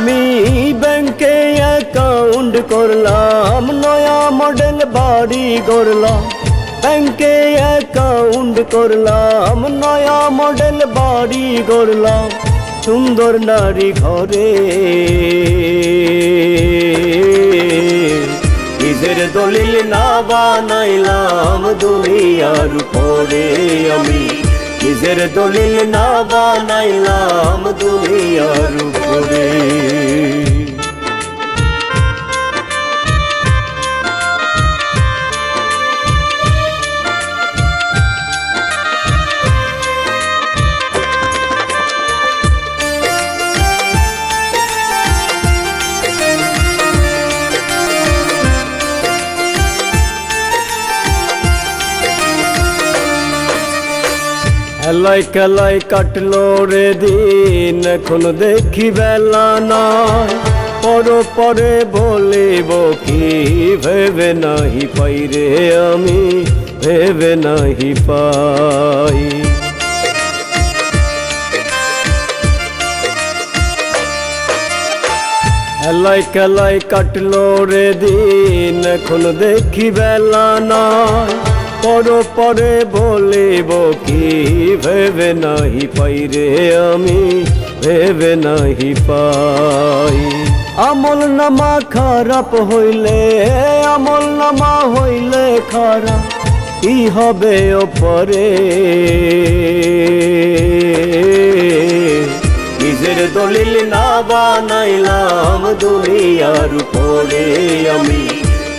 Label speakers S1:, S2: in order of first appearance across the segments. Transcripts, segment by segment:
S1: আমি ব্যাংকে অ্যাকাউন্ট করলাম, নয়া মডেল বাড়ি গড়লাম। ব্যাংকে অ্যাকাউন্ট করলাম, নয়া মডেল বাড়ি গড়লাম। সুন্দর নারী ঘরে নিজের দলিল না বানাইলাম দুনিয়ার উপরে। আমি নিজের দলিল না বানাইলাম দুনিয়ার উপরে। খেলায় খেলায় কাটলো রে দিন, এখন দেখি বেলা নাই। পরে বলিব কি ভেবে নাহি পাই রে, আমি ভেবে নাহি পাই। খেলায় খেলায় কাটলো রে দিন, এখন দেখি বেলা নাই। পরে বলিব কি ভেবে নাহি পাই রে, আমি ভেবে নাহি পাই। আমল নামা খারাপ হইলে, আমল নামা হইলে খারাপ, কি হবে ওপরে। নিজের দলিল না বানাইলাম দুনিয়ার উপরে। আমি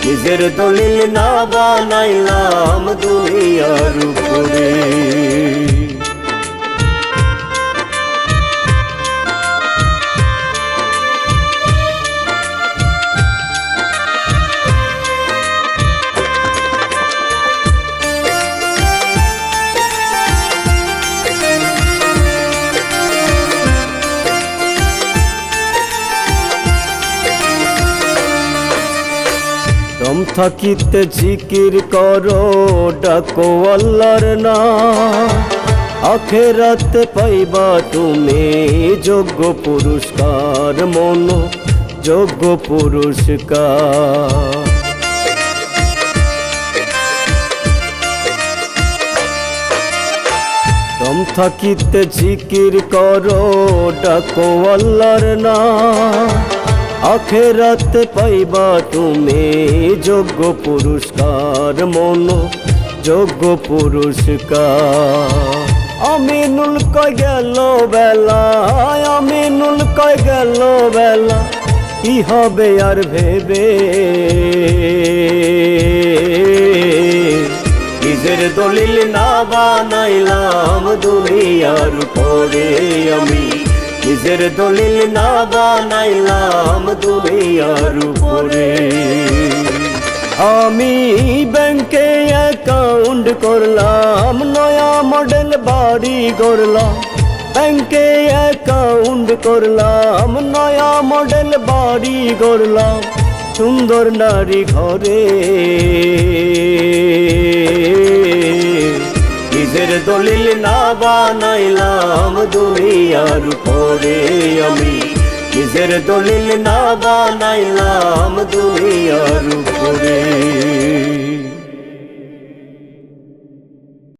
S1: নিজের দলিল না বানাইলাম দুনিয়ার উপরে। দম থাকিতে জিকির করো, ডাকো আল্লাহর নাম। আখেরাতে পাইবা তুমি যোগ্য পুরস্কার, মন যোগ্য পুরস্কার। দম থাকিতে জিকির করো, ডাকো আল্লাহর নাম। আখেরাতে পাইবা তুমি যোগ্য পুরস্কার, মন যোগ্য পুরস্কার। আমিনুল কই গেল বেলা, আমিনুল কই গেল বেলা, কি হবে আর ভেবে। নিজের দলিল না বানাইলাম দুনিয়ার উপরে। আমি নিজের দলিল না বানাইলাম দুনিয়ার উপরে। আমি ব্যাংকে অ্যাকাউন্ট করলাম, নয়া মডেল বাড়ি গড়লাম। ব্যাংকে অ্যাকাউন্ট করলাম, নয়া মডেল বাড়ি গড়লাম। সুন্দর নারী ঘরে নিজের দলিল না বানাইলাম দুনিয়ার উপরে। আমি নিজের দলিল না বানাইলাম দুনিয়ার উপরে।